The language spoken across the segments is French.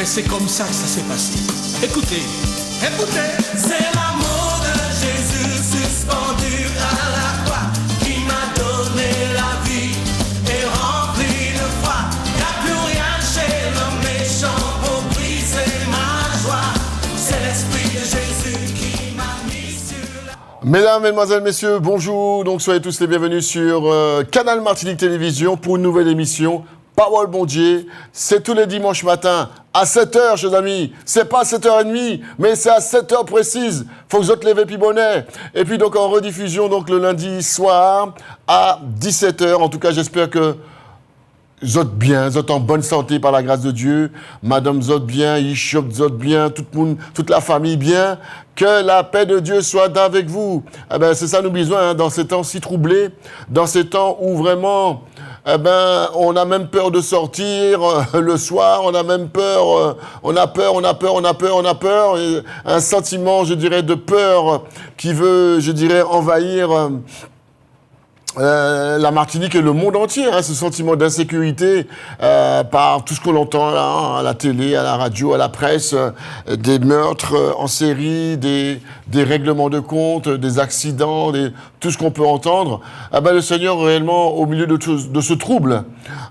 Mais c'est comme ça que ça s'est passé. Écoutez, écoutez. C'est l'amour de Jésus suspendu à la croix qui m'a donné la vie et rempli de foi. Y'a plus rien chez l'homme méchant pour briser ma joie. C'est l'esprit de Jésus qui m'a mis sur la... Mesdames, Mesdemoiselles, Messieurs, bonjour. Donc soyez tous les bienvenus sur Canal Martinique Télévision pour une nouvelle émission Parole Bon Dieu. C'est tous les dimanches matins à 7h, chers amis. C'est pas à 7h30, mais c'est à 7h précise. Faut que vous êtes levés puis bonnet. Et puis donc en rediffusion donc le lundi soir à 17h. En tout cas, j'espère que vous êtes bien, vous êtes en bonne santé par la grâce de Dieu. Madame vous êtes bien, Ishop vous êtes bien, tout le monde, toute la famille bien. Que la paix de Dieu soit avec vous. Eh ben, c'est ça nous besoin dans ces temps si troublés, dans ces temps où vraiment, on a même peur de sortir le soir, on a même peur, on a peur. Et un sentiment, je dirais, de peur qui veut, je dirais, envahir la Martinique et le monde entier, ce sentiment d'insécurité par tout ce qu'on entend là, à la télé, à la radio, à la presse, des meurtres en série, des règlements de compte, des accidents, tout ce qu'on peut entendre. Le Seigneur réellement au milieu de ce trouble,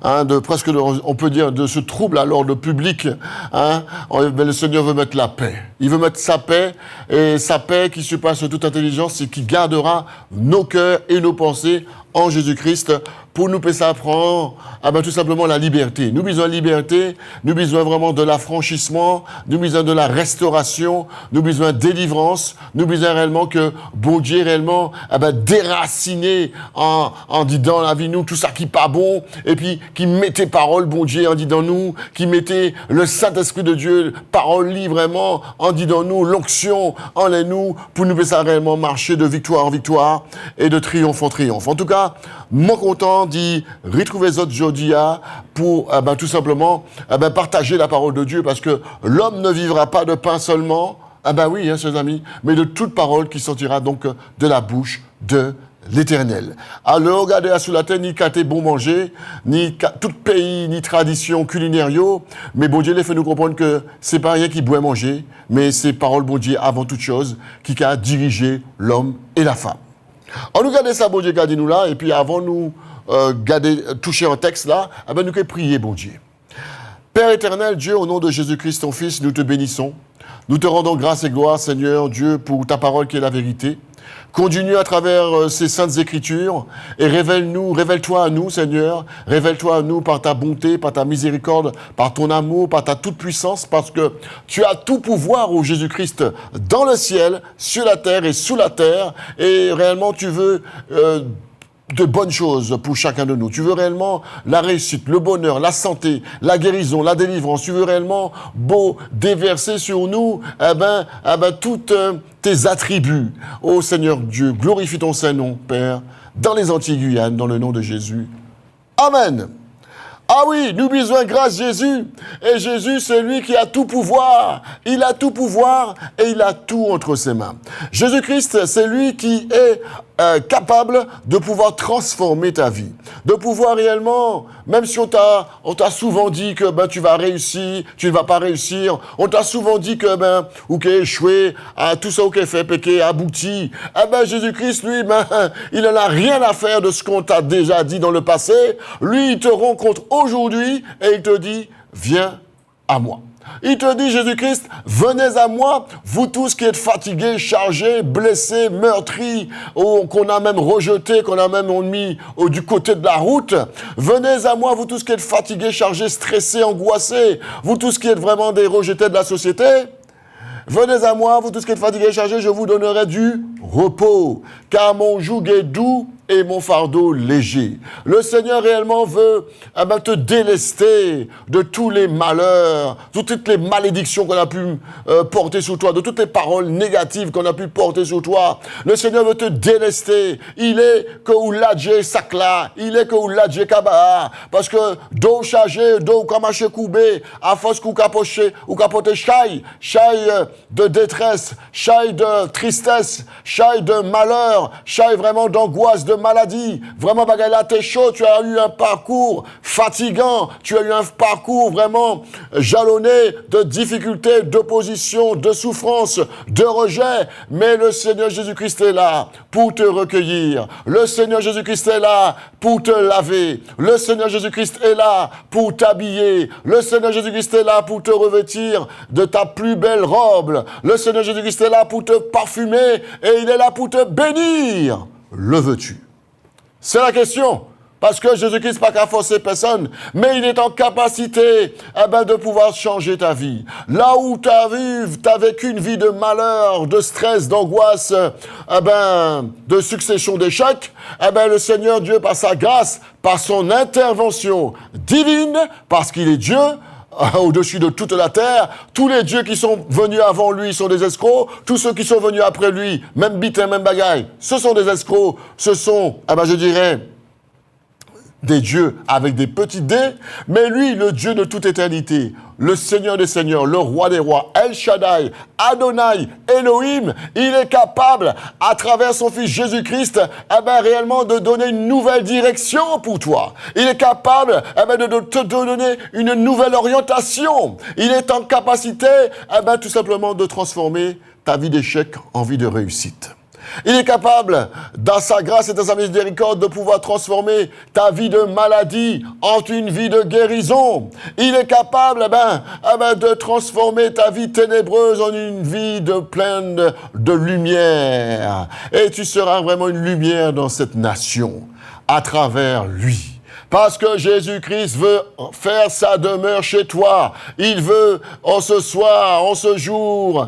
on peut dire de ce trouble à l'ordre public, le Seigneur veut mettre la paix. Il veut mettre sa paix, et sa paix qui surpasse toute intelligence et qui gardera nos cœurs et nos pensées en Jésus-Christ pour nous apprendre tout simplement la liberté. Nous besoin de liberté, nous besoin vraiment de l'affranchissement, nous besoin de la restauration, nous besoin de délivrance, nous besoin réellement que bon Dieu réellement déraciner en disant la vie nous tout ça qui pas bon et puis qui mettait parole bon Dieu en disant nous, qui mettait le Saint-Esprit de Dieu, parole libre vraiment en disant nous, l'onction en les nous pour nous faire réellement marcher de victoire en victoire et de triomphe en triomphe. En tout cas, moi content d'y retrouver les autres aujourd'hui pour tout simplement partager la parole de Dieu parce que l'homme ne vivra pas de pain seulement, chers amis, mais de toute parole qui sortira donc de la bouche de l'Éternel. Alors, regardez sous la terre, ni caté bon manger, ni tout pays, ni tradition culinaire, mais bon Dieu les fait nous comprendre que c'est pas rien qui doit manger, mais c'est parole bon Dieu avant toute chose qui a dirigé l'homme et la femme. On nous garde ça, bon Dieu, gardez-nous là, et puis avant nous toucher un texte là, nous allons prier, bon Dieu. Père éternel, Dieu, au nom de Jésus-Christ, ton Fils, nous te bénissons. Nous te rendons grâce et gloire, Seigneur, Dieu, pour ta parole qui est la vérité. Continue à travers ces saintes écritures et révèle-toi à nous, Seigneur. Révèle-toi à nous par ta bonté, par ta miséricorde, par ton amour, par ta toute-puissance, parce que tu as tout pouvoir, ô Jésus-Christ, dans le ciel, sur la terre et sous la terre. Et réellement, tu veux de bonnes choses pour chacun de nous. Tu veux réellement la réussite, le bonheur, la santé, la guérison, la délivrance. Tu veux réellement déverser sur nous tous tes attributs. Ô Seigneur Dieu, glorifie ton Saint-Nom, Père, dans les Antilles-Guyane, dans le nom de Jésus. Amen. Ah oui, nous besoin grâce Jésus. Et Jésus, c'est lui qui a tout pouvoir. Il a tout pouvoir et il a tout entre ses mains. Jésus-Christ, c'est lui qui est capable de pouvoir transformer ta vie. De pouvoir réellement, même si on t'a souvent dit que tu vas réussir, tu ne vas pas réussir. On t'a souvent dit que ou qu'il est échoué, tout ça ou qu'il fait péché, abouti. Jésus-Christ, lui, il n'en a rien à faire de ce qu'on t'a déjà dit dans le passé. Lui, il te rencontre aujourd'hui et il te dit, viens à moi. Il te dit, Jésus-Christ, venez à moi, vous tous qui êtes fatigués, chargés, blessés, meurtris, qu'on a même rejetés, qu'on a même mis du côté de la route. Venez à moi, vous tous qui êtes fatigués, chargés, stressés, angoissés, vous tous qui êtes vraiment des rejetés de la société. Venez à moi, vous tous qui êtes fatigués et chargés, je vous donnerai du repos, car mon joug est doux et mon fardeau léger. Le Seigneur réellement veut te délester de tous les malheurs, de toutes les malédictions qu'on a pu porter sur toi, de toutes les paroles négatives qu'on a pu porter sur toi. Le Seigneur veut te délester. Il est que ou l'adje sakla, il est que ou l'adje kabaa, parce que do chargé, do kamache koubé, à force kou capote chai de détresse, chai de tristesse, chaille de malheur, chaille vraiment d'angoisse, de maladie. Vraiment, bagaille là, t'es chaud, tu as eu un parcours fatigant, tu as eu un parcours vraiment jalonné de difficultés, d'opposition, de souffrance, de rejet. Mais le Seigneur Jésus-Christ est là pour te recueillir. Le Seigneur Jésus-Christ est là pour te laver. Le Seigneur Jésus-Christ est là pour t'habiller. Le Seigneur Jésus-Christ est là pour te revêtir de ta plus belle robe. Le Seigneur Jésus-Christ est là pour te parfumer et il est là pour te bénir. Le veux-tu? C'est la question. Parce que Jésus-Christ n'a pas qu'à forcer personne, mais il est en capacité de pouvoir changer ta vie. Là où tu as vécu une vie de malheur, de stress, d'angoisse, de succession d'échecs, le Seigneur Dieu, par sa grâce, par son intervention divine, parce qu'il est Dieu, au-dessus de toute la terre, tous les dieux qui sont venus avant lui sont des escrocs, tous ceux qui sont venus après lui, même bitin, même bagaille, ce sont des escrocs, ce sont, je dirais, des dieux avec des petits dés, mais lui, le Dieu de toute éternité, le Seigneur des Seigneurs, le Roi des Rois, El Shaddai, Adonai, Elohim, il est capable, à travers son Fils Jésus-Christ, réellement de donner une nouvelle direction pour toi. Il est capable de te donner une nouvelle orientation. Il est en capacité, tout simplement, de transformer ta vie d'échec en vie de réussite. Il est capable, dans sa grâce et dans sa miséricorde, de pouvoir transformer ta vie de maladie en une vie de guérison. Il est capable de transformer ta vie ténébreuse en une vie pleine de lumière. Et tu seras vraiment une lumière dans cette nation, à travers lui. Parce que Jésus-Christ veut faire sa demeure chez toi. Il veut, en ce soir, en ce jour,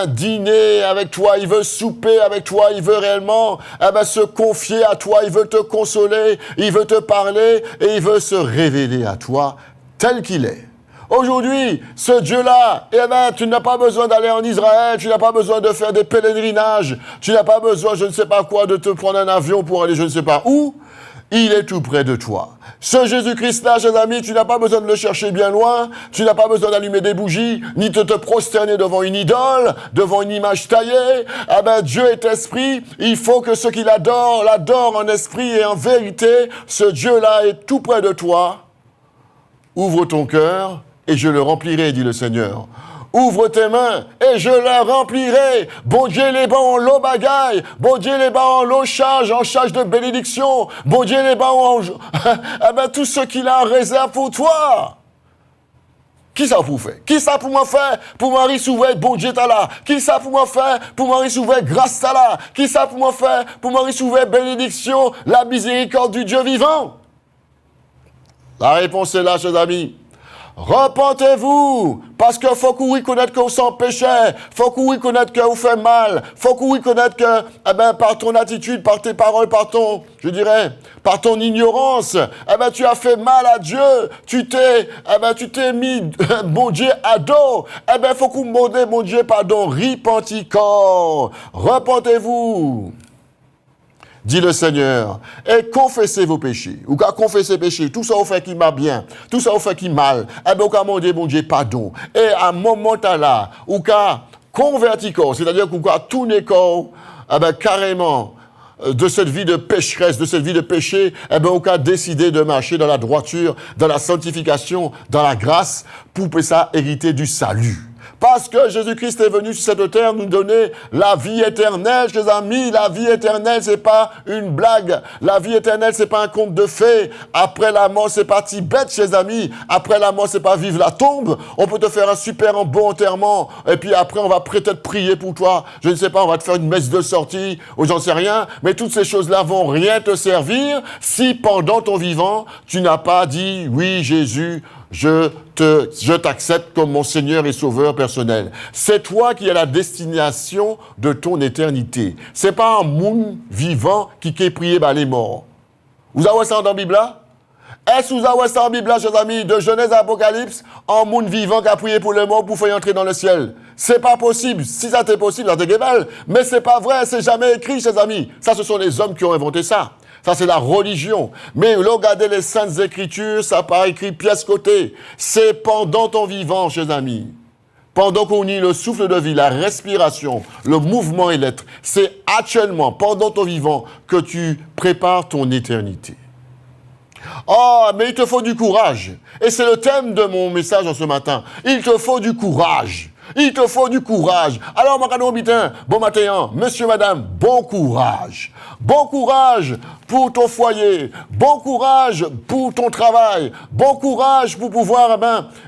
dîner avec toi. Il veut souper avec toi. Il veut réellement, se confier à toi. Il veut te consoler. Il veut te parler. Et il veut se révéler à toi tel qu'il est. Aujourd'hui, ce Dieu-là, tu n'as pas besoin d'aller en Israël, tu n'as pas besoin de faire des pèlerinages, tu n'as pas besoin, je ne sais pas quoi, de te prendre un avion pour aller je ne sais pas où. Il est tout près de toi. Ce Jésus-Christ-là, chers amis, tu n'as pas besoin de le chercher bien loin, tu n'as pas besoin d'allumer des bougies, ni de te prosterner devant une idole, devant une image taillée. Dieu est esprit, il faut que ceux qui l'adorent en esprit et en vérité. Ce Dieu-là est tout près de toi. Ouvre ton cœur et je le remplirai, dit le Seigneur. Ouvre tes mains et je les remplirai. Bon Dieu les bat en l'eau bagaille. Bon Dieu les bat en l'eau en charge de bénédiction. Bon Dieu les bat en... tout ce qu'il a en réserve pour toi. Qui ça pour faire? Qui ça pour moi faire? Pour Marie Souvert, bon Dieu t'as là. Qui ça pour moi faire? Pour Marie Souvert, grâce t'as là. Qui ça pour moi faire? Pour Marie Souvert, bénédiction, la miséricorde du Dieu vivant. La réponse est là, chers amis. Repentez-vous, parce qu'il faut que vous reconnaître que vous êtes en péché, faut que vous reconnaître que vous faites mal, faut que vous reconnaître que, par ton attitude, par tes paroles, par ton ignorance, tu as fait mal à Dieu, tu t'es mis, mon Dieu, à dos, faut que vous demandez, mon Dieu, pardon, repenticor, repentez-vous. Dit le Seigneur, et confessez vos péchés. Ou qu'à confesser péché, tout ça vous fait qui m'a bien, tout ça vous fait qui mal. Ou qu'à demander, mon Dieu, pardon. Et à un moment là, ou qu'à convertir corps, c'est-à-dire qu'ou qu'à tourner corps, carrément, de cette vie de pécheresse, de cette vie de péché, ou qu'à décider de marcher dans la droiture, dans la sanctification, dans la grâce, pour ça hériter du salut. Parce que Jésus-Christ est venu sur cette terre nous donner la vie éternelle, chers amis. La vie éternelle, c'est pas une blague. La vie éternelle, c'est pas un conte de fées. Après la mort, c'est pas Tibet, chers amis. Après la mort, c'est pas vivre la tombe. On peut te faire un super bon enterrement. Et puis après, on va peut-être prier pour toi. Je ne sais pas, on va te faire une messe de sortie, ou j'en sais rien. Mais toutes ces choses-là vont rien te servir si pendant ton vivant, tu n'as pas dit, oui, Jésus, je t'accepte comme mon Seigneur et Sauveur personnel. C'est toi qui as la destination de ton éternité. C'est pas un monde vivant qui est prié par les morts. Vous avez ça dans la Bible là? Est-ce que vous avez ça dans la Bible là, chers amis, de Genèse à Apocalypse, un monde vivant qui a prié pour les morts pour faire entrer dans le ciel? C'est pas possible. Si ça t'est possible, ça t'est guével. Mais c'est pas vrai, c'est jamais écrit, chers amis. Ça, ce sont les hommes qui ont inventé ça. Ça, c'est la religion. Mais regardez les Saintes Écritures, ça n'a pas écrit pièce côté. C'est pendant ton vivant, chers amis. pendant qu'on nie le souffle de vie, la respiration, le mouvement et l'être, c'est actuellement, pendant ton vivant, que tu prépares ton éternité. Oh, mais il te faut du courage. Et c'est le thème de mon message en ce matin. Il te faut du courage. Il te faut du courage. Alors, Macadon Bitin, bon matin, monsieur, madame, bon courage. Bon courage pour ton foyer. Bon courage pour ton travail. Bon courage pour pouvoir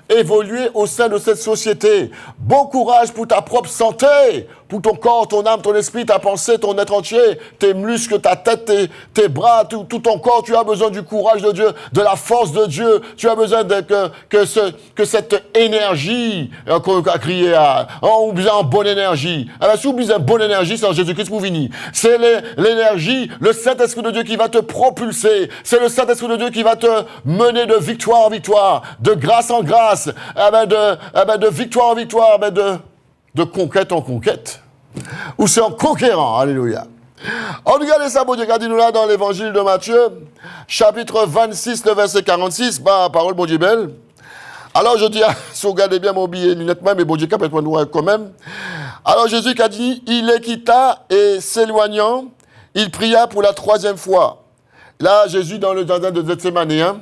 évoluer au sein de cette société. Bon courage pour ta propre santé, pour ton corps, ton âme, ton esprit, ta pensée, ton être entier, tes muscles, ta tête, tes bras, tout ton corps. Tu as besoin du courage de Dieu, de la force de Dieu. Tu as besoin que cette énergie qu'on a crié on besoin en bonne énergie. Alors, si vous besoin de bonne énergie, c'est en Jésus-Christ pour venir. C'est l'énergie, le Saint-Esprit de Dieu qui va te propulser. C'est le Saint-Esprit de Dieu qui va te mener de victoire en victoire, de grâce en grâce, de victoire en victoire, de conquête en conquête. Ou c'est en conquérant, alléluia. On regarde ça, bon Dieu, regardez-nous là dans l'évangile de Matthieu, chapitre 26, le verset 46, parole, bon Dieu, belle. Alors je dis, si vous regardez bien mon billet nettement, mais bon Dieu, quand même. Alors Jésus a dit, il les quitta et s'éloignant, il pria pour la 3e fois. Là, Jésus dans le jardin de Gethsémane,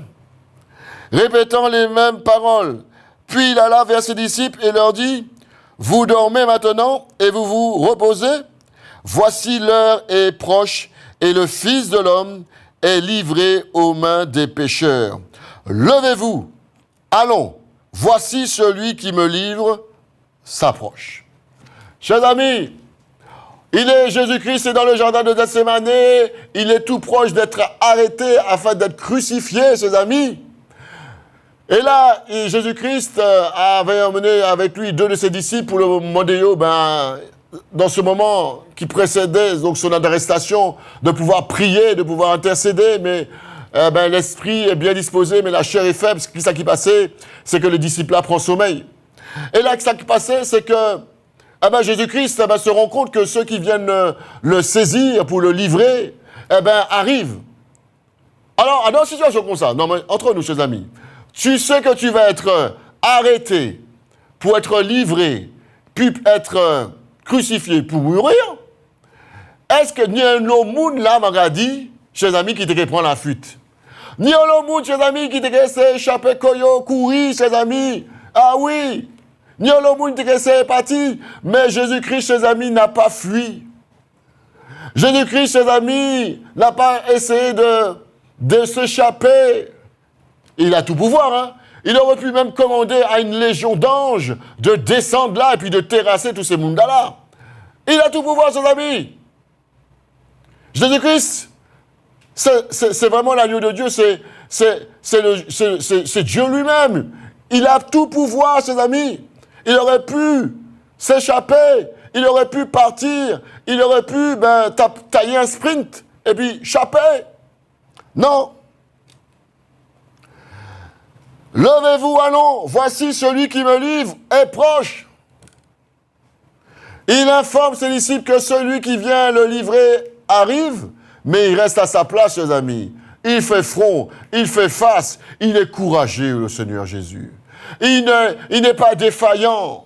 répétant les mêmes paroles. Puis il alla vers ses disciples et leur dit, vous dormez maintenant et vous vous reposez. Voici l'heure est proche et le Fils de l'homme est livré aux mains des pécheurs. Levez-vous, allons, voici celui qui me livre s'approche. Chers amis, Jésus-Christ est dans le jardin de Gethsémane, il est tout proche d'être arrêté afin d'être crucifié, chers amis. Et là, Jésus-Christ avait emmené avec lui 2 de ses disciples pour le Mondéo, dans ce moment qui précédait donc son arrestation, de pouvoir prier, de pouvoir intercéder, mais l'esprit est bien disposé, mais la chair est faible. Ce qui passait, c'est que le disciple-là prend sommeil. Et là, ce qui passait, c'est que Jésus-Christ se rend compte que ceux qui viennent le saisir pour le livrer, arrivent. Alors, dans une situation comme ça, non, mais entre nous, chers amis, tu sais que tu vas être arrêté pour être livré, puis être crucifié pour mourir. Est-ce que ni un autre monde là m'a dit, chers amis, qui te prend la fuite? Ni un autre monde, chers amis, qui te échapper, courir, chers amis. Ah oui. Ni un autre monde qui te parti. Mais Jésus-Christ, chers amis, n'a pas fui. Jésus-Christ, chers amis, n'a pas essayé de s'échapper. Il a tout pouvoir, hein. Il aurait pu même commander à une légion d'anges de descendre là et puis de terrasser tous ces mondes-là. Il a tout pouvoir, chers amis. Jésus-Christ, c'est vraiment l'agneau de Dieu, c'est Dieu lui-même. Il a tout pouvoir, chers amis. Il aurait pu s'échapper, il aurait pu partir, il aurait pu tailler un sprint et puis échapper. Non. Levez-vous, allons, voici celui qui me livre est proche. Il informe ses disciples que celui qui vient le livrer arrive, mais il reste à sa place, chers amis. Il fait front, il fait face, il est courageux, le Seigneur Jésus. Il n'est pas défaillant,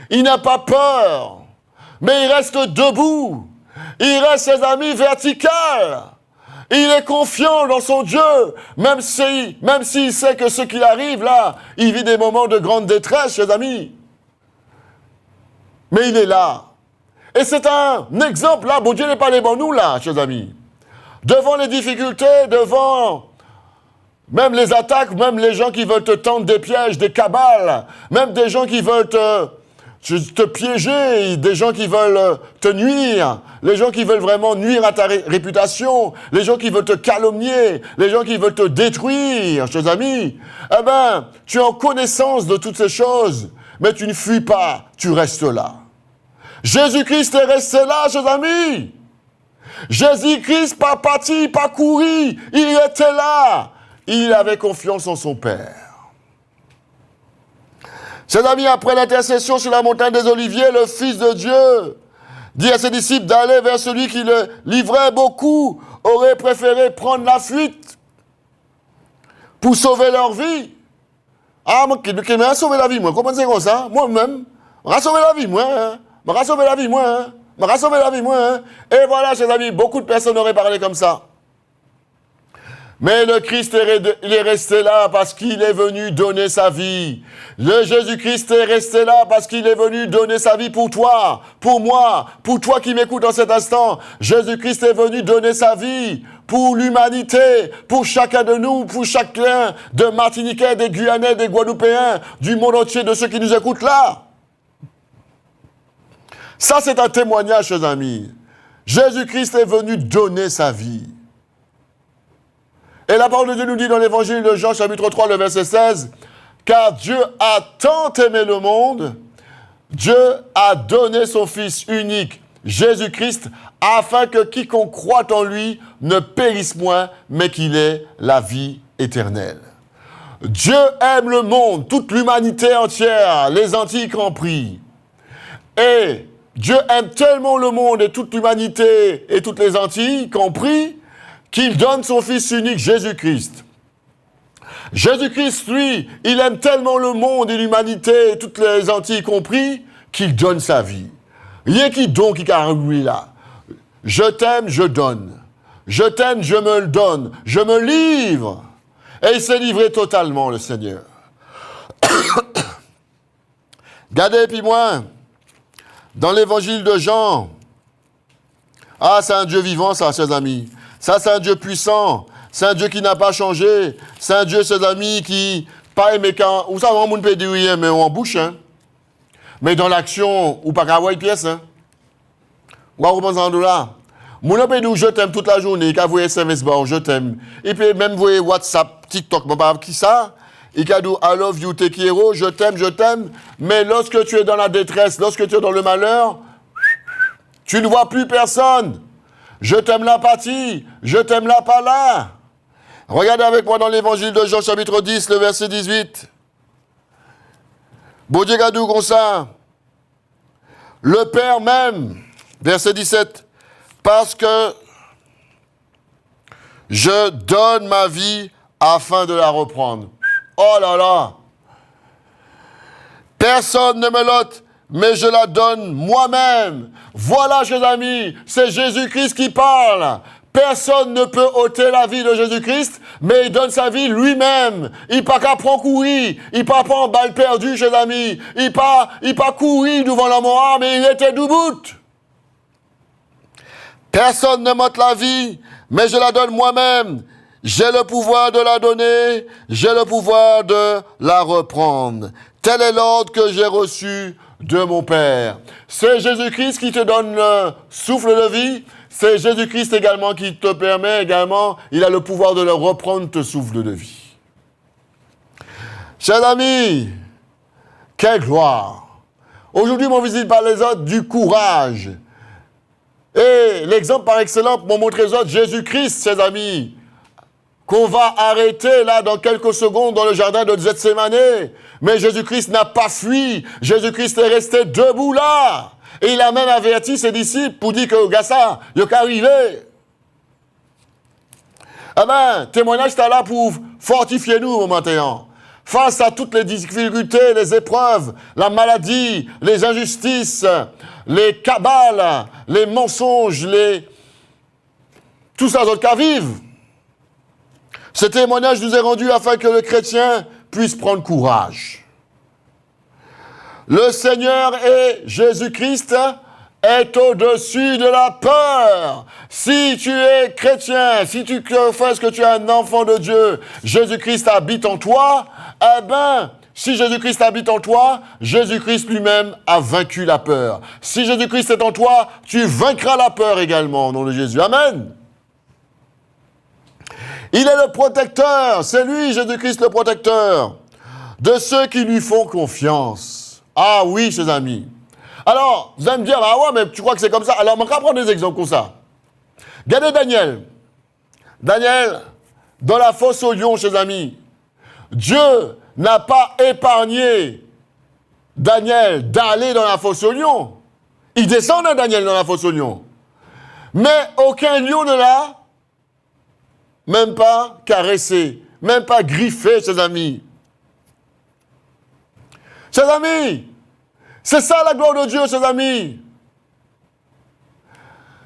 il n'a pas peur, mais il reste debout. Il reste, ses amis, vertical. Il est confiant dans son Dieu, même s'il sait que ce qui arrive là, il vit des moments de grande détresse, chers amis. Mais il est là. Et c'est un exemple là, bon Dieu n'est pas devant nous là, chers amis. Devant les difficultés, devant même les attaques, même les gens qui veulent te tendre des pièges, des cabales, même des gens qui veulent te piéger, des gens qui veulent te nuire, les gens qui veulent vraiment nuire à ta réputation, les gens qui veulent te calomnier, les gens qui veulent te détruire, chers amis, tu es en connaissance de toutes ces choses, mais tu ne fuis pas, tu restes là. Jésus-Christ est resté là, chers amis. Jésus-Christ pas parti, pas couru, il était là. Il avait confiance en son Père. Chers amis, après l'intercession sur la montagne des Oliviers, le Fils de Dieu dit à ses disciples d'aller vers celui qui le livrait. Beaucoup auraient préféré prendre la fuite pour sauver leur vie. Ah, moi, qui m'a sauvé la vie, moi, comment c'est comme ça? Moi-même, m'a sauvé la vie, moi. Hein? M'a sauvé la vie, moi. Hein? M'a sauvé la vie, moi. Hein? Et voilà, chers amis, beaucoup de personnes auraient parlé comme ça. Mais le Christ, il est resté là parce qu'il est venu donner sa vie. Le Jésus-Christ est resté là parce qu'il est venu donner sa vie pour toi, pour moi, pour toi qui m'écoutes en cet instant. Jésus-Christ est venu donner sa vie pour l'humanité, pour chacun de nous, pour chacun de Martiniquais, des Guyanais, des Guadeloupéens, du monde entier, de ceux qui nous écoutent là. Ça, c'est un témoignage, chers amis. Jésus-Christ est venu donner sa vie. Et la parole de Dieu nous dit dans l'évangile de Jean, chapitre 3, le verset 16, « Car Dieu a tant aimé le monde, Dieu a donné son Fils unique, Jésus-Christ, afin que quiconque croit en lui ne périsse point, mais qu'il ait la vie éternelle. » Dieu aime le monde, toute l'humanité entière, les Antilles compris. Et Dieu aime tellement le monde et toute l'humanité et toutes les Antilles compris, qu'il donne son Fils unique, Jésus-Christ. Jésus-Christ, lui, il aime tellement le monde et l'humanité, toutes les Antilles compris, qu'il donne sa vie. Rien qui donc qui lui là. Je t'aime, je donne. Je t'aime, je me le donne. Je me livre. Et il s'est livré totalement, le Seigneur. Regardez, puis moi, dans l'évangile de Jean, ah, c'est un Dieu vivant, ça, chers amis. Ça, c'est un Dieu puissant. C'est un Dieu qui n'a pas changé. C'est un Dieu, ses amis, qui... Pas aimé quand... Ou ça, on peut dire rien, mais en bouche, hein. Mais dans l'action, ou pas qu'à voir une pièce, hein. Ou à repenser en là. Mon peut dire je t'aime toute la journée, qu'à vous SMS, bon, je t'aime. Et puis même vous WhatsApp, TikTok, bon, pas qui ça. Et qu'à dire I love you, te quiero, je t'aime. Mais lorsque tu es dans la détresse, lorsque tu es dans le malheur, tu ne vois plus personne. Je t'aime l'apathie, je t'aime la pas là. Regardez avec moi dans l'évangile de Jean, chapitre 10, le verset 18. Bon Dieu gadou comme ça. Le Père même, verset 17, parce que je donne ma vie afin de la reprendre. Oh là là. Personne ne me l'ôte, mais je la donne moi-même. Voilà, chers amis, c'est Jésus-Christ qui parle. Personne ne peut ôter la vie de Jésus-Christ, mais il donne sa vie lui-même. Il pas qu'à prendre courir, il pas en balle perdue, chers amis. Il pas courir devant la mort, mais il était debout. Personne ne m'ôte la vie, mais je la donne moi-même. J'ai le pouvoir de la donner, j'ai le pouvoir de la reprendre. Tel est l'ordre que j'ai reçu de mon Père. C'est Jésus-Christ qui te donne le souffle de vie. C'est Jésus-Christ également qui te permet également, il a le pouvoir de le reprendre, ce souffle de vie. Chers amis, quelle gloire! Aujourd'hui, mon visite par les autres du courage. Et l'exemple par excellence pour montrer aux autres, Jésus-Christ, chers amis, qu'on va arrêter là dans quelques secondes dans le jardin de Gethsémani. Mais Jésus-Christ n'a pas fui. Jésus-Christ est resté debout là. Et il a même averti ses disciples pour dire que Gassa, il est arrivé. Eh bien, témoignage est là pour fortifier nous maintenant. Face à toutes les difficultés, les épreuves, la maladie, les injustices, les cabales, les mensonges, tout ça d'autres qu'à vivre. Ce témoignage nous est rendu afin que le chrétien puisse prendre courage. Le Seigneur et Jésus-Christ est au-dessus de la peur. Si tu es chrétien, si tu confesses que tu es un enfant de Dieu, Jésus-Christ habite en toi, eh bien, si Jésus-Christ habite en toi, Jésus-Christ lui-même a vaincu la peur. Si Jésus-Christ est en toi, tu vaincras la peur également au nom de Jésus. Amen. Il est le protecteur, c'est lui, Jésus-Christ, le protecteur de ceux qui lui font confiance. Ah oui, chers amis. Alors, vous allez me dire, ah ouais, mais tu crois que c'est comme ça? Alors, on va prendre des exemples comme ça. Regardez Daniel. Daniel, dans la fosse au lion, chers amis, Dieu n'a pas épargné Daniel d'aller dans la fosse au lion. Il descend à Daniel dans la fosse au lion. Mais aucun lion ne l'a même pas caressé, même pas griffé, chers amis. Chers amis, C'est ça la gloire de Dieu, chers amis.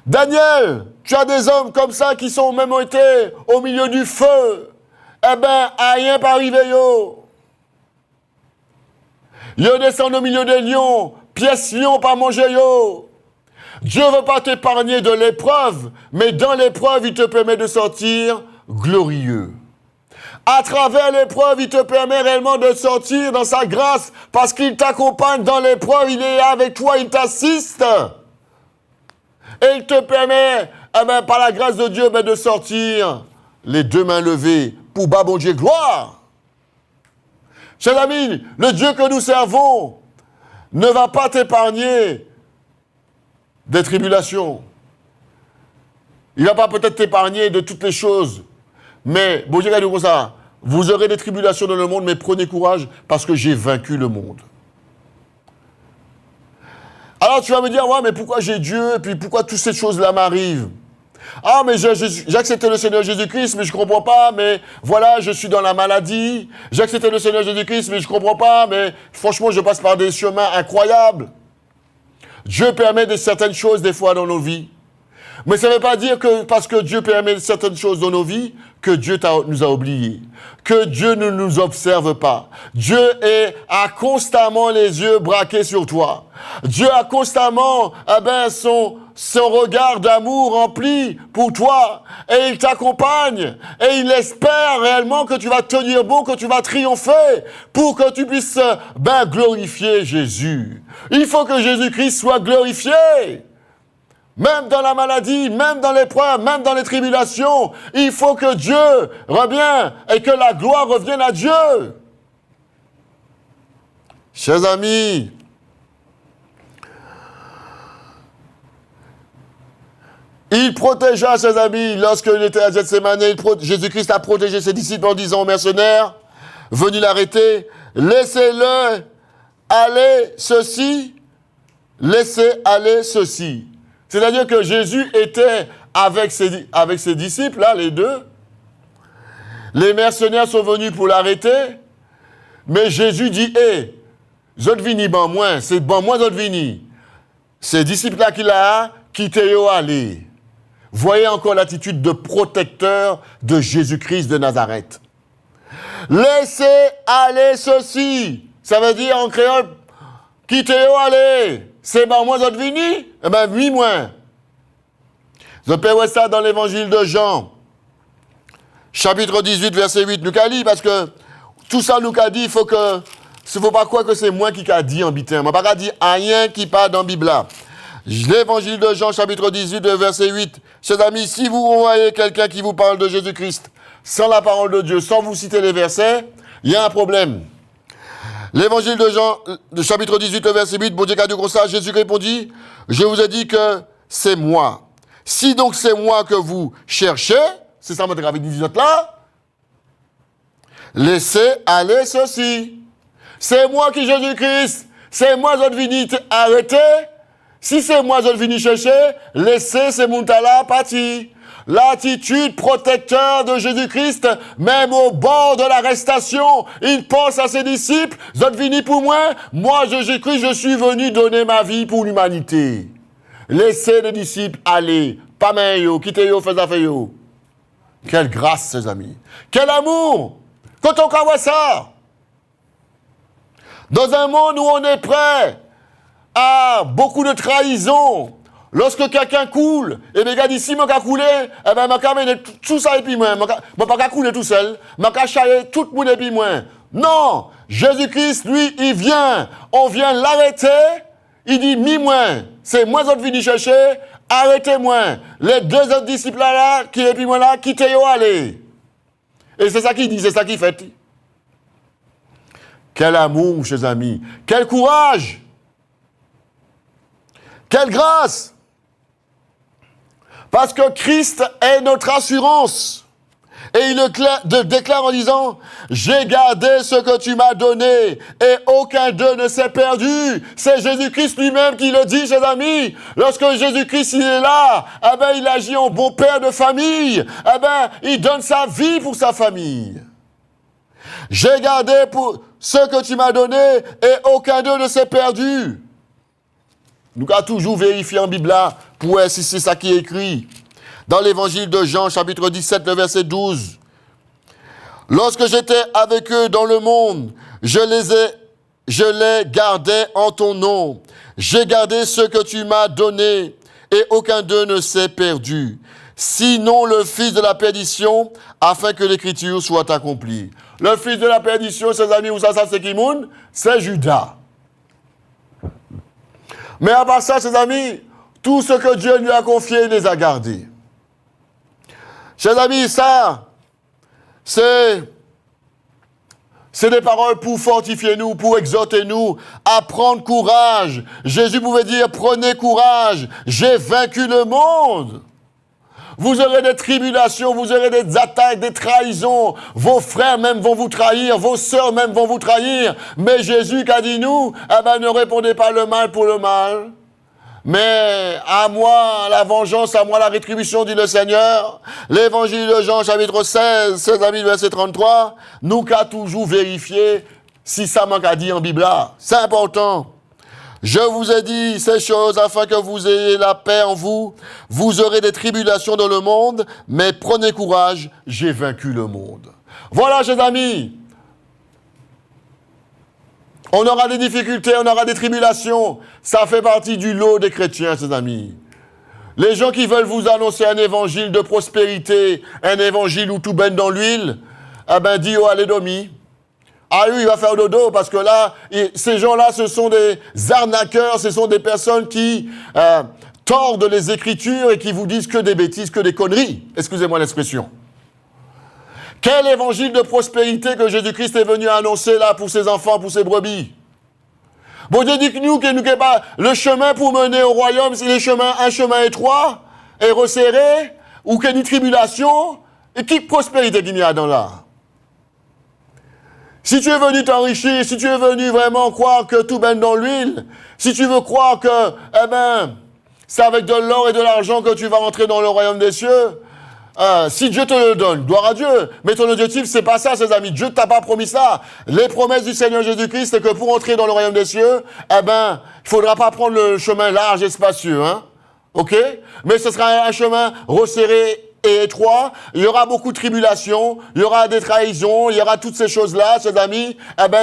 Daniel, tu as des hommes comme ça qui sont même été au milieu du feu. Eh ben, rien pas arrivé, yo. Yo descend au milieu des lions, pièce lion pas manger, yo. Dieu ne veut pas t'épargner de l'épreuve, mais dans l'épreuve, il te permet de sortir glorieux. À travers l'épreuve, il te permet réellement de sortir dans sa grâce, parce qu'il t'accompagne dans l'épreuve, il est avec toi, il t'assiste. Et il te permet, par la grâce de Dieu, de sortir les deux mains levées pour bas bon Dieu gloire. Chers amis, le Dieu que nous servons ne va pas t'épargner des tribulations. Il ne va pas peut-être t'épargner de toutes les choses. Mais, bon Dieu, regardez comme ça. Vous aurez des tribulations dans le monde, mais prenez courage parce que j'ai vaincu le monde. Alors tu vas me dire, ouais, mais pourquoi j'ai Dieu, et puis pourquoi toutes ces choses-là m'arrivent? Ah, mais j'ai accepté le Seigneur Jésus-Christ, mais je ne comprends pas, mais voilà, je suis dans la maladie. J'ai accepté le Seigneur Jésus-Christ, mais je ne comprends pas, mais franchement, je passe par des chemins incroyables. Dieu permet de certaines choses des fois dans nos vies. Mais ça ne veut pas dire que parce que Dieu permet certaines choses dans nos vies, que Dieu nous a oubliés, que Dieu ne nous observe pas. Dieu a constamment les yeux braqués sur toi. Dieu a constamment son regard d'amour rempli pour toi. Et il t'accompagne. Et il espère réellement que tu vas tenir bon, que tu vas triompher pour que tu puisses glorifier Jésus. Il faut que Jésus-Christ soit glorifié. Même dans la maladie, même dans l'épreuve, même dans les tribulations, il faut que Dieu revienne et que la gloire revienne à Dieu. Chers amis, il protégea ses amis lorsqu'il était à Gethsémane. Jésus-Christ a protégé ses disciples en disant aux mercenaires, venus l'arrêter, laissez-le aller ceci, laissez aller ceci. C'est-à-dire que Jésus était avec ses disciples, là, les deux. Les mercenaires sont venus pour l'arrêter, mais Jésus dit, hé, zot vini ban moi, c'est ban moi zot vini. Ces disciples-là qu'il a, quittez-yo aller. Voyez encore l'attitude de protecteur de Jésus-Christ de Nazareth. Laissez aller ceci. Ça veut dire en créole, quittez-yo aller. C'est ban moi zot vini? Eh bien, oui, moi. Je peux voir ça dans l'évangile de Jean, chapitre 18, verset 8. Nous qu'a dit, parce que tout ça nous qu'a dit, il faut pas croire que c'est moi qui qu'a dit en bitin. Je ne pas dire rien qui parle dans la Bible là. L'évangile de Jean, chapitre 18, verset 8. Chers amis, si vous voyez quelqu'un qui vous parle de Jésus-Christ sans la parole de Dieu, sans vous citer les versets, il y a un problème. L'évangile de Jean, chapitre 18, verset 8, bon Dieu qu'a dit comme ça, Jésus répondit, je vous ai dit que c'est moi. Si donc c'est moi que vous cherchez, c'est ça, votre avec 18 là, laissez aller ceci. C'est moi qui Jésus-Christ, c'est moi qui vini arrêter. Si c'est moi qui vini chercher, laissez ces moutala partir. L'attitude protecteur de Jésus-Christ, même au bord de l'arrestation, il pense à ses disciples, vous êtes venus pour moi, Jésus-Christ, je suis venu donner ma vie pour l'humanité. Laissez les disciples aller, pas main yo, quittez yo, faites affaire yo. Quelle grâce, ses amis. Quel amour. Quand on voit ça, dans un monde où on est prêt à beaucoup de trahison, lorsque quelqu'un coule, et les gars disent, si moi, je coule, eh ben, je vais amener tout ça et puis moi. Je ne vais pas couler tout seul. Je vais chailler tout le monde et puis moi. Non! Jésus-Christ, lui, il vient. On vient l'arrêter. Il dit, mi-moi. C'est moi qui viens chercher. Arrêtez-moi. Les deux autres disciples là, qui et puis moi là, quittez-yo, allez. Et c'est ça qu'il dit, c'est ça qu'il fait. Quel amour, chers amis. Quel courage. Quelle grâce. Parce que Christ est notre assurance. Et il le déclare en disant, j'ai gardé ce que tu m'as donné et aucun d'eux ne s'est perdu. C'est Jésus-Christ lui-même qui le dit, chers amis. Lorsque Jésus-Christ il est là, eh ben, il agit en bon père de famille. Eh ben, il donne sa vie pour sa famille. J'ai gardé pour ce que tu m'as donné et aucun d'eux ne s'est perdu. nous avons toujours vérifié en Bible là, pour voir si c'est ça qui est écrit. Dans l'évangile de Jean, chapitre 17, le verset 12. Lorsque j'étais avec eux dans le monde, je les gardais en ton nom. J'ai gardé ce que tu m'as donné, et aucun d'eux ne s'est perdu. Sinon le fils de la perdition, afin que l'écriture soit accomplie. Le fils de la perdition, ses amis, où ça c'est qui moun? C'est Judas. Mais à part ça, ses amis, tout ce que Dieu lui a confié, il les a gardés. Chers amis, ça, c'est des paroles pour fortifier nous, pour exhorter nous à prendre courage. Jésus pouvait dire, prenez courage, j'ai vaincu le monde. Vous aurez des tribulations, vous aurez des attaques, des trahisons. Vos frères même vont vous trahir, vos sœurs même vont vous trahir. Mais Jésus qu'a dit nous, ne répondez pas le mal pour le mal. Mais à moi la vengeance, à moi la rétribution, dit le Seigneur. L'évangile de Jean, chapitre 16, amis, verset 33, nous qu'a toujours vérifié si ça manque à dire en Bible là. C'est important. Je vous ai dit ces choses afin que vous ayez la paix en vous. Vous aurez des tribulations dans le monde, mais prenez courage, j'ai vaincu le monde. Voilà, chers amis. On aura des difficultés, on aura des tribulations. Ça fait partie du lot des chrétiens, chers amis. Les gens qui veulent vous annoncer un évangile de prospérité, un évangile où tout baigne dans l'huile, dis au allez domi. Ah oui, il va faire dodo parce que là, ces gens-là, ce sont des arnaqueurs, ce sont des personnes qui tordent les Écritures et qui vous disent que des bêtises, que des conneries. Excusez-moi l'expression. Quel évangile de prospérité que Jésus-Christ est venu annoncer là pour ses enfants, pour ses brebis. Bon Dieu dit que nous pas le chemin pour mener au royaume, c'est un chemin étroit et resserré, ou qu'il y a une tribulation, et quelle prospérité qu'il y a dans là. Si tu es venu t'enrichir, si tu es venu vraiment croire que tout baigne dans l'huile, si tu veux croire que, c'est avec de l'or et de l'argent que tu vas rentrer dans le royaume des cieux, si Dieu te le donne, gloire à Dieu. Mais ton objectif, c'est pas ça, ses amis. Dieu ne t'a pas promis ça. Les promesses du Seigneur Jésus-Christ, c'est que pour entrer dans le royaume des cieux, il faudra pas prendre le chemin large et spacieux, hein. OK? Mais ce sera un chemin resserré et étroit, il y aura beaucoup de tribulations, il y aura des trahisons, il y aura toutes ces choses-là, chers amis,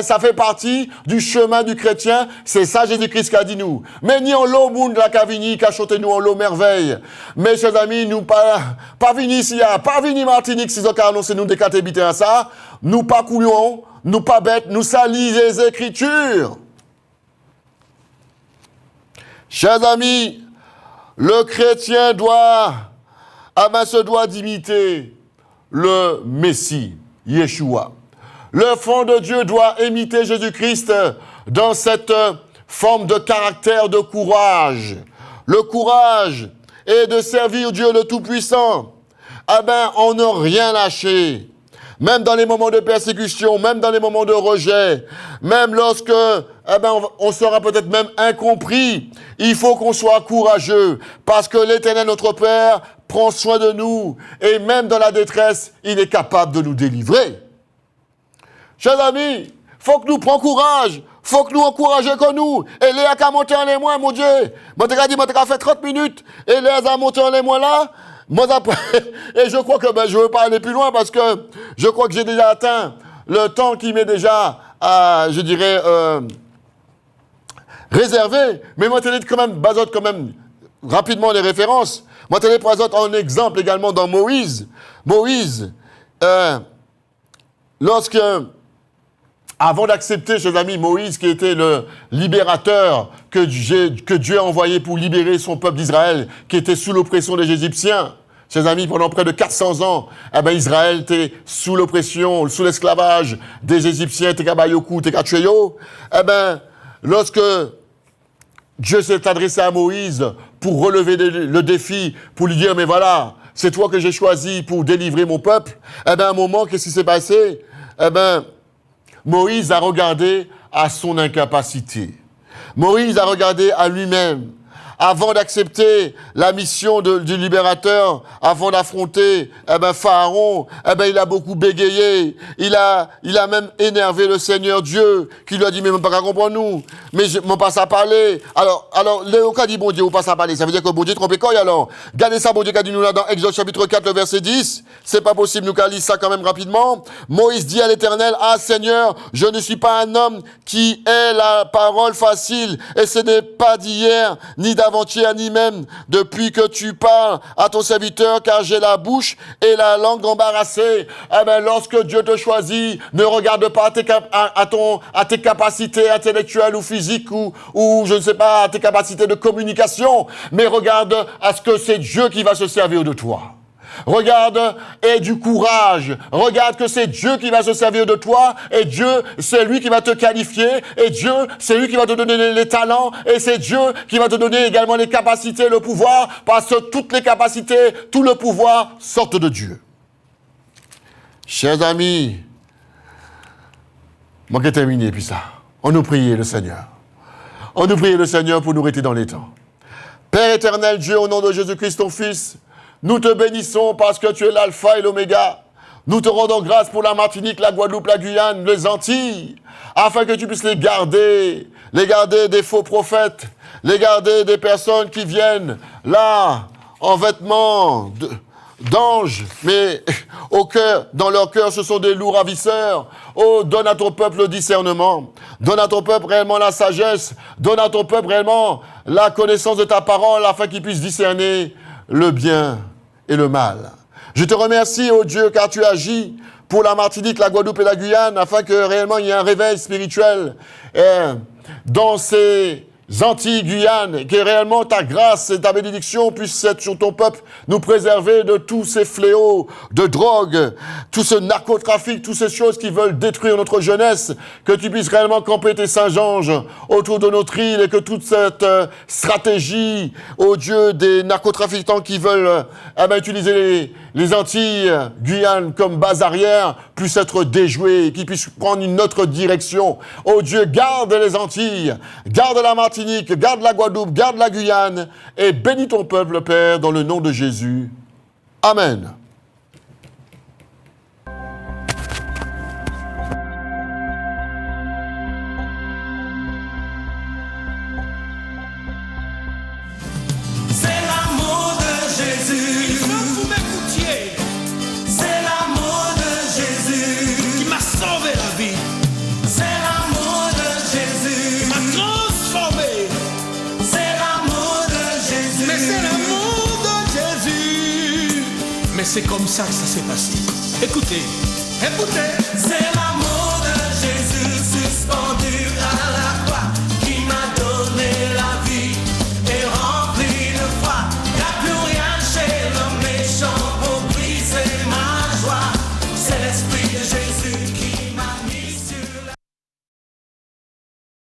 ça fait partie du chemin du chrétien, c'est ça Jésus-Christ qu'a dit nous. Mais ni en l'eau monde la cavini, qu'a chanté nous en l'eau merveille. Mais chers amis, nous pas vini ici, pas vini Martinique, si on a annoncé nous des catébités à ça, nous pas couillons, nous pas bêtes, nous salis les Écritures. Chers amis, le chrétien se doit d'imiter le Messie, Yeshua. Le Fils de Dieu doit imiter Jésus-Christ dans cette forme de caractère de courage. Le courage est de servir Dieu le Tout-Puissant. On n'a rien lâché. Même dans les moments de persécution, même dans les moments de rejet, même lorsque on sera peut-être même incompris, il faut qu'on soit courageux, parce que l'Éternel, notre Père, prend soin de nous, et même dans la détresse, il est capable de nous délivrer. Chers amis, faut que nous prenions courage, faut que nous encouragions comme nous, et Léa a monté en les mois, mon Dieu, moi t'ai fait 30 minutes, et Léa a monté en les mois là, et je crois que je ne veux pas aller plus loin parce que je crois que j'ai déjà atteint le temps qui m'est déjà, réservé. Mais moi, je quand même, basote quand même rapidement les références. Moi, je présente un exemple également dans Moïse. Moïse, avant d'accepter, chers amis, Moïse, qui était le libérateur que Dieu a envoyé pour libérer son peuple d'Israël, qui était sous l'oppression des Égyptiens. Chers amis, pendant près de 400 ans, Israël était sous l'oppression, sous l'esclavage des Égyptiens, lorsque Dieu s'est adressé à Moïse pour relever le défi, pour lui dire, mais voilà, c'est toi que j'ai choisi pour délivrer mon peuple, à un moment, qu'est-ce qui s'est passé? Moïse a regardé à son incapacité. Moïse a regardé à lui-même, avant d'accepter la mission du libérateur, avant d'affronter Pharaon, il a beaucoup bégayé. Il a même énervé le Seigneur Dieu, qui lui a dit, mais pas qu'à comprendre nous, mais je m'en passe à parler. Alors, Léo qui dit, bon Dieu, on passe à parler, ça veut dire que bon Dieu trompe quoi alors? Gardez ça, bon Dieu, qui dit nous là dans Exode chapitre 4, le verset 10, c'est pas possible, nous lire ça quand même rapidement. Moïse dit à l'Éternel, ah Seigneur, je ne suis pas un homme qui ait la parole facile, et ce n'est pas d'hier, ni d'avant-hier, ni même depuis que tu parles à ton serviteur, car j'ai la bouche et la langue embarrassée. Lorsque Dieu te choisit, ne regarde pas à tes capacités intellectuelles ou physiques ou je ne sais pas, à tes capacités de communication, mais regarde à ce que c'est Dieu qui va se servir de toi. Regarde, aie du courage. Regarde que c'est Dieu qui va se servir de toi, et Dieu, c'est lui qui va te qualifier, et Dieu, c'est lui qui va te donner les talents, et c'est Dieu qui va te donner également les capacités, le pouvoir, parce que toutes les capacités, tout le pouvoir sortent de Dieu. Chers amis, moi qui terminé, puis ça, on nous prie le Seigneur. On nous prie le Seigneur pour nous rester dans les temps. Père éternel Dieu, au nom de Jésus-Christ, ton Fils, nous te bénissons parce que tu es l'alpha et l'oméga. Nous te rendons grâce pour la Martinique, la Guadeloupe, la Guyane, les Antilles, afin que tu puisses les garder des faux prophètes, les garder des personnes qui viennent là, en vêtements d'anges, mais au cœur, dans leur cœur, ce sont des loups ravisseurs. Oh, donne à ton peuple le discernement. Donne à ton peuple réellement la sagesse. Donne à ton peuple réellement la connaissance de ta parole, afin qu'il puisse discerner le bien et le mal. Je te remercie, ô Dieu, car tu agis pour la Martinique, la Guadeloupe et la Guyane, afin que réellement il y ait un réveil spirituel dans ces Antilles, Guyane, que réellement ta grâce et ta bénédiction puissent être sur ton peuple, nous préserver de tous ces fléaux de drogue, tout ce narcotrafic, toutes ces choses qui veulent détruire notre jeunesse, que tu puisses réellement camper tes saints anges autour de notre île, et que toute cette stratégie, ô Dieu, des narcotrafiquants qui veulent utiliser les Antilles, Guyane comme base arrière, puisse être déjouée, qu'ils puissent prendre une autre direction. Ô Dieu, garde les Antilles, garde la Martinique, garde la Guadeloupe, garde la Guyane, et bénis ton peuple, Père, dans le nom de Jésus. Amen. C'est l'amour de Jésus. Il faut que vous m'écoutiez. C'est l'amour de Jésus Qui m'a sauvé la vie. C'est l'amour de Jésus Qui m'a transformé. C'est l'amour de Jésus Mais c'est l'amour de Jésus. Mais c'est comme ça que ça s'est passé. Écoutez. C'est l'amour